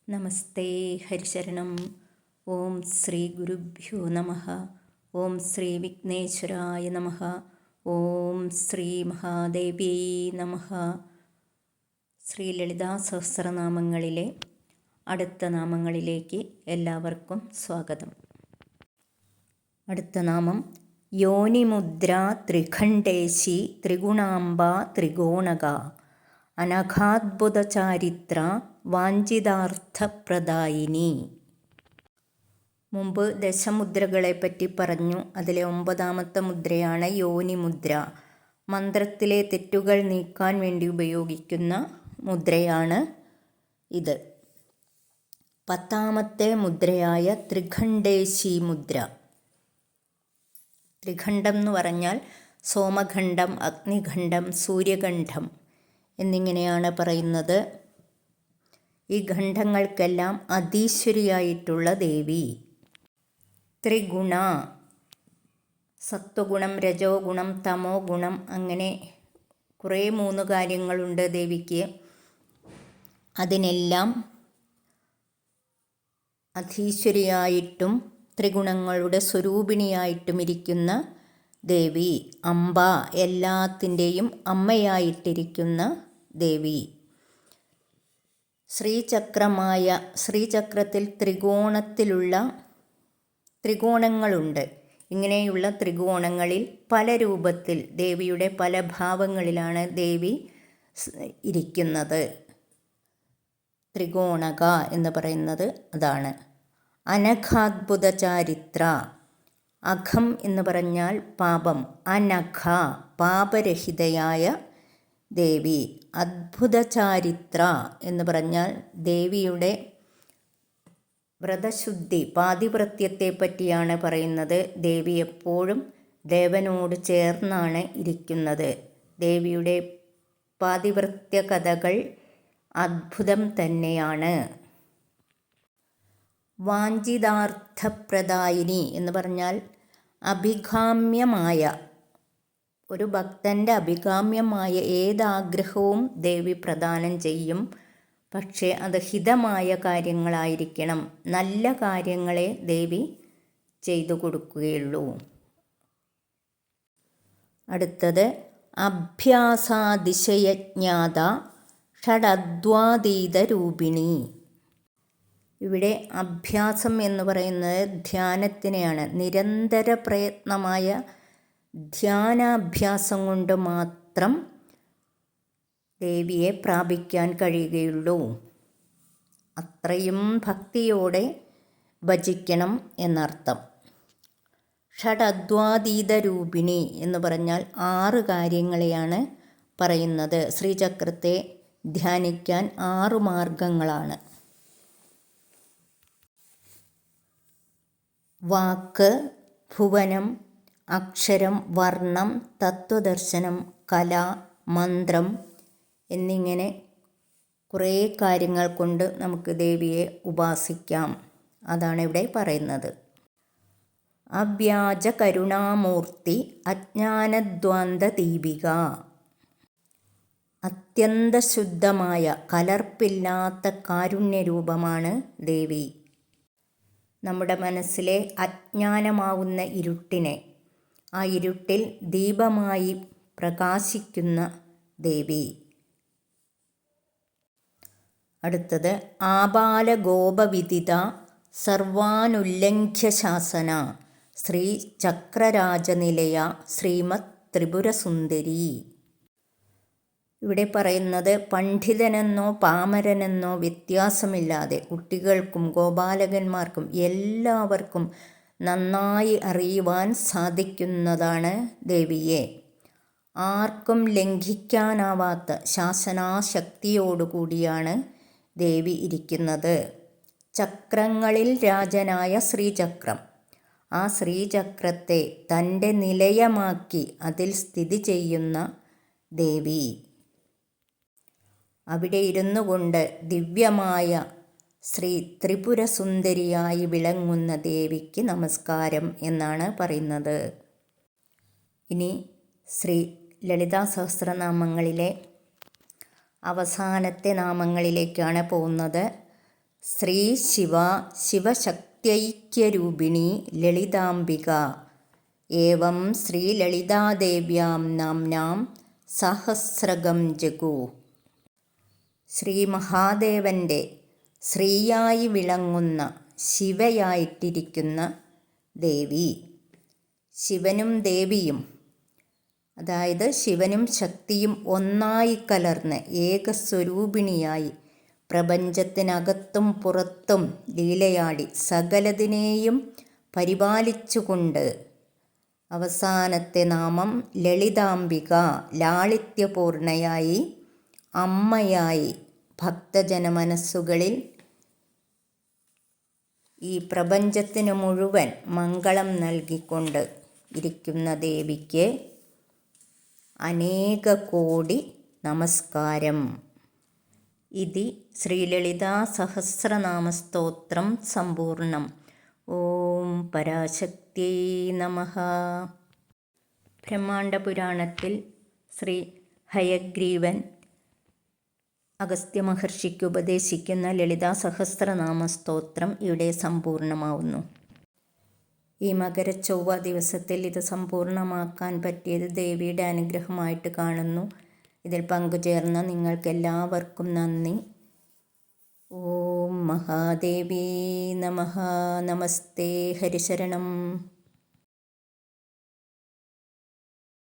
നമസ്തേ ഹരിശരണം. ഓം ശ്രീ ഗുരുഭ്യോ നമ. ഓം ശ്രീ വിഘ്നേശ്വരായ നമ. ഓം ശ്രീ മഹാദേവ്യൈ നമ. ശ്രീ ലളിതാ സഹസ്രനാമങ്ങളിലെ അടുത്ത നാമങ്ങളിലേക്ക് എല്ലാവർക്കും സ്വാഗതം. അടുത്ത നാമം യോനിമുദ്ര ത്രിഖണ്ഡേശി ത്രിഗുണാംബ ത്രികോണക അനഘാദ്ഭുതചാരിത്ര വാഞ്ചിതാർത്ഥപ്രദായിനി. മുമ്പ് ദശമുദ്രകളെപ്പറ്റി പറഞ്ഞു. അതിലെ 9ാമത്തെ മുദ്രയാണ് യോനിമുദ്ര. മന്ത്രത്തിലെ തെറ്റുകൾ നീക്കാൻ വേണ്ടി ഉപയോഗിക്കുന്ന മുദ്രയാണ് ഇത്. 10ാമത്തെ മുദ്രയായ ത്രിഖണ്ഡേശി മുദ്ര. ത്രിഖണ്ഡം എന്ന് പറഞ്ഞാൽ സോമഖണ്ഡം, അഗ്നിഖണ്ഡം, സൂര്യഖണ്ഡം എന്നിങ്ങനെയാണ് പറയുന്നത്. ഈ ഖണ്ഡങ്ങൾക്കെല്ലാം അധീശ്വരിയായിട്ടുള്ള ദേവി. ത്രിഗുണ, സത്വഗുണം, രജോ ഗുണം, തമോ ഗുണം, അങ്ങനെ കുറേ 3 കാര്യങ്ങളുണ്ട് ദേവിക്ക്. അതിനെല്ലാം അധീശ്വരിയായിട്ടും ത്രിഗുണങ്ങളുടെ സ്വരൂപിണിയായിട്ടും ഇരിക്കുന്ന ദേവി. അംബ, എല്ലാത്തിൻ്റെയും അമ്മയായിട്ടിരിക്കുന്ന ദേവി. ശ്രീചക്രമായ ശ്രീചക്രത്തിൽ ത്രികോണങ്ങളുണ്ട്. ഇങ്ങനെയുള്ള ത്രികോണങ്ങളിൽ പല രൂപത്തിൽ ദേവിയുടെ പല ഭാവങ്ങളിലാണ് ദേവി ഇരിക്കുന്നത്. ത്രികോണക എന്ന് പറയുന്നത് അതാണ്. അനഘാദ്ഭുത ചാരിത്ര. അഘം എന്ന് പറഞ്ഞാൽ പാപം. അനഘ, പാപരഹിതയായ ദേവി. അദ്ഭുത ചാരിത്ര എന്ന് പറഞ്ഞാൽ ദേവിയുടെ വ്രതശുദ്ധി, പാതിവ്രത്യത്തെ പറ്റിയാണ് പറയുന്നത്. ദേവി എപ്പോഴും ദേവനോട് ചേർന്നാണ് ഇരിക്കുന്നത്. ദേവിയുടെ പാതിവ്രത്യ കഥകൾ അദ്ഭുതം തന്നെയാണ്. വാഞ്ചിതാർത്ഥപ്രദായിനി എന്ന് പറഞ്ഞാൽ അഭികാമ്യമായ, ഒരു ഭക്തൻ്റെ അഭികാമ്യമായ ഏതാഗ്രഹവും ദേവി പ്രദാനം ചെയ്യും. പക്ഷേ അത് ഹിതമായ കാര്യങ്ങളായിരിക്കണം. നല്ല കാര്യങ്ങളെ ദേവി ചെയ്തു കൊടുക്കുകയുള്ളൂ. അടുത്തത് അഭ്യാസാതിശയജ്ഞാത ഷഡദ്വാതീത രൂപിണി. ഇവിടെ അഭ്യാസം എന്ന് പറയുന്നത് ധ്യാനത്തിനെയാണ്. നിരന്തര പ്രയത്നമായ ധ്യാനാഭ്യാസം കൊണ്ട് മാത്രം ദേവിയെ പ്രാപിക്കാൻ കഴിയുകയുള്ളൂ. അത്രയും ഭക്തിയോടെ ഭജിക്കണം എന്നർത്ഥം. ഷഡദ്വാതീത രൂപിണി എന്ന് പറഞ്ഞാൽ 6 കാര്യങ്ങളെയാണ് പറയുന്നത്. ശ്രീചക്രത്തെ ധ്യാനിക്കാൻ 6 മാർഗങ്ങളാണ്. വാക്ക്, ഭുവനം, അക്ഷരം, വർണ്ണം, തത്വദർശനം, കല, മന്ത്രം എന്നിങ്ങനെ കുറേ കാര്യങ്ങൾ കൊണ്ട് നമുക്ക് ദേവിയെ ഉപാസിക്കാം. അതാണ് ഇവിടെ പറയുന്നത്. അവ്യാജ കരുണാമൂർത്തി അജ്ഞാനദ്വാന്ത ദീപിക. അത്യന്ത ശുദ്ധമായ, കലർപ്പില്ലാത്ത കാരുണ്യരൂപമാണ് ദേവി. നമ്മുടെ മനസ്സിലെ അജ്ഞാനമാവുന്ന ഇരുട്ടിനെ, ആ ഇരുട്ടിൽ ദീപമായി പ്രകാശിക്കുന്ന ദേവി. അടുത്തത് ആബാലഗോപവിദിത സർവാനുല്ലംഘ്യ ശാസന ശ്രീ ചക്രരാജനിലയ ശ്രീമത് ത്രിപുരസുന്ദരി. ഇവിടെ പറയുന്നത് പണ്ഡിതനെന്നോ പാമരനെന്നോ വ്യത്യാസമില്ലാതെ കുട്ടികൾക്കും ഗോപാലകന്മാർക്കും എല്ലാവർക്കും നന്നായി അറിയുവാൻ സാധിക്കുന്നതാണ് ദേവിയെ. ആർക്കും ലംഘിക്കാനാവാത്ത ശാസനാശക്തിയോടുകൂടിയാണ് ദേവി ഇരിക്കുന്നത്. ചക്രങ്ങളിൽ രാജനായ ശ്രീചക്രം, ആ ശ്രീചക്രത്തെ തൻ്റെ നിലയമാക്കി അതിൽ സ്ഥിതി ചെയ്യുന്ന ദേവി. അവിടെ ഇരുന്നു കൊണ്ട് ദിവ്യമായ ശ്രീ ത്രിപുരസുന്ദരിയായി വിളങ്ങുന്ന ദേവിക്ക് നമസ്കാരം എന്നാണ് പറയുന്നത്. ഇനി ശ്രീ ലളിതാ സഹസ്രനാമങ്ങളിലെ അവസാനത്തെ നാമങ്ങളിലേക്കാണ് പോകുന്നത്. ശ്രീ ശിവ ശിവശക്ത്യൈക്യരൂപിണി ലളിതാംബിക ഏവം ശ്രീലളിതാദേവ്യാം നാംനാം സഹസ്രകം ജഗു. ശ്രീ മഹാദേവൻ്റെ ശ്രീയായി വിളങ്ങുന്ന ശിവയായിട്ടിരിക്കുന്ന ദേവി. ശിവനും ദേവിയും, അതായത് ശിവനും ശക്തിയും ഒന്നായി കലർന്ന് ഏകസ്വരൂപിണിയായി പ്രപഞ്ചത്തിനകത്തും പുറത്തും ലീലയാടി സകലതിനെയും പരിപാലിച്ചുകൊണ്ട് അവസാനത്തെ നാമം ലളിതാംബിക, ലാളിത്യപൂർണയായി അമ്മയായി ഭക്തജന മനസ്സുകളിൽ ഈ പ്രപഞ്ചത്തിന് മുഴുവൻ മംഗളം നൽകിക്കൊണ്ട് ഇരിക്കുന്ന ദേവിക്ക് അനേക കോടി നമസ്കാരം. ഇതി ശ്രീലളിതാ സഹസ്രനാമസ്തോത്രം സമ്പൂർണം. ഓം പരാശക്തിയൈ നമഃ. ബ്രഹ്മാണ്ഡപുരാണത്തിൽ ശ്രീ ഹയഗ്രീവൻ അഗസ്ത്യ മഹർഷിക്ക് ഉപദേശിക്കുന്ന ലളിതാ സഹസ്രനാമസ്തോത്രം ഇവിടെ സമ്പൂർണമാവുന്നു. ഈ മകരച്ചൊവ്വ ദിവസത്തിൽ ഇത് സമ്പൂർണമാക്കാൻ പറ്റിയത് ദേവിയുടെ അനുഗ്രഹമായിട്ട് കാണുന്നു. ഇതിൽ പങ്കുചേർന്ന നിങ്ങൾക്കെല്ലാവർക്കും നന്ദി. ഓം മഹാദേവീ നമഃ. നമസ്തേ. ഹരിശരണം.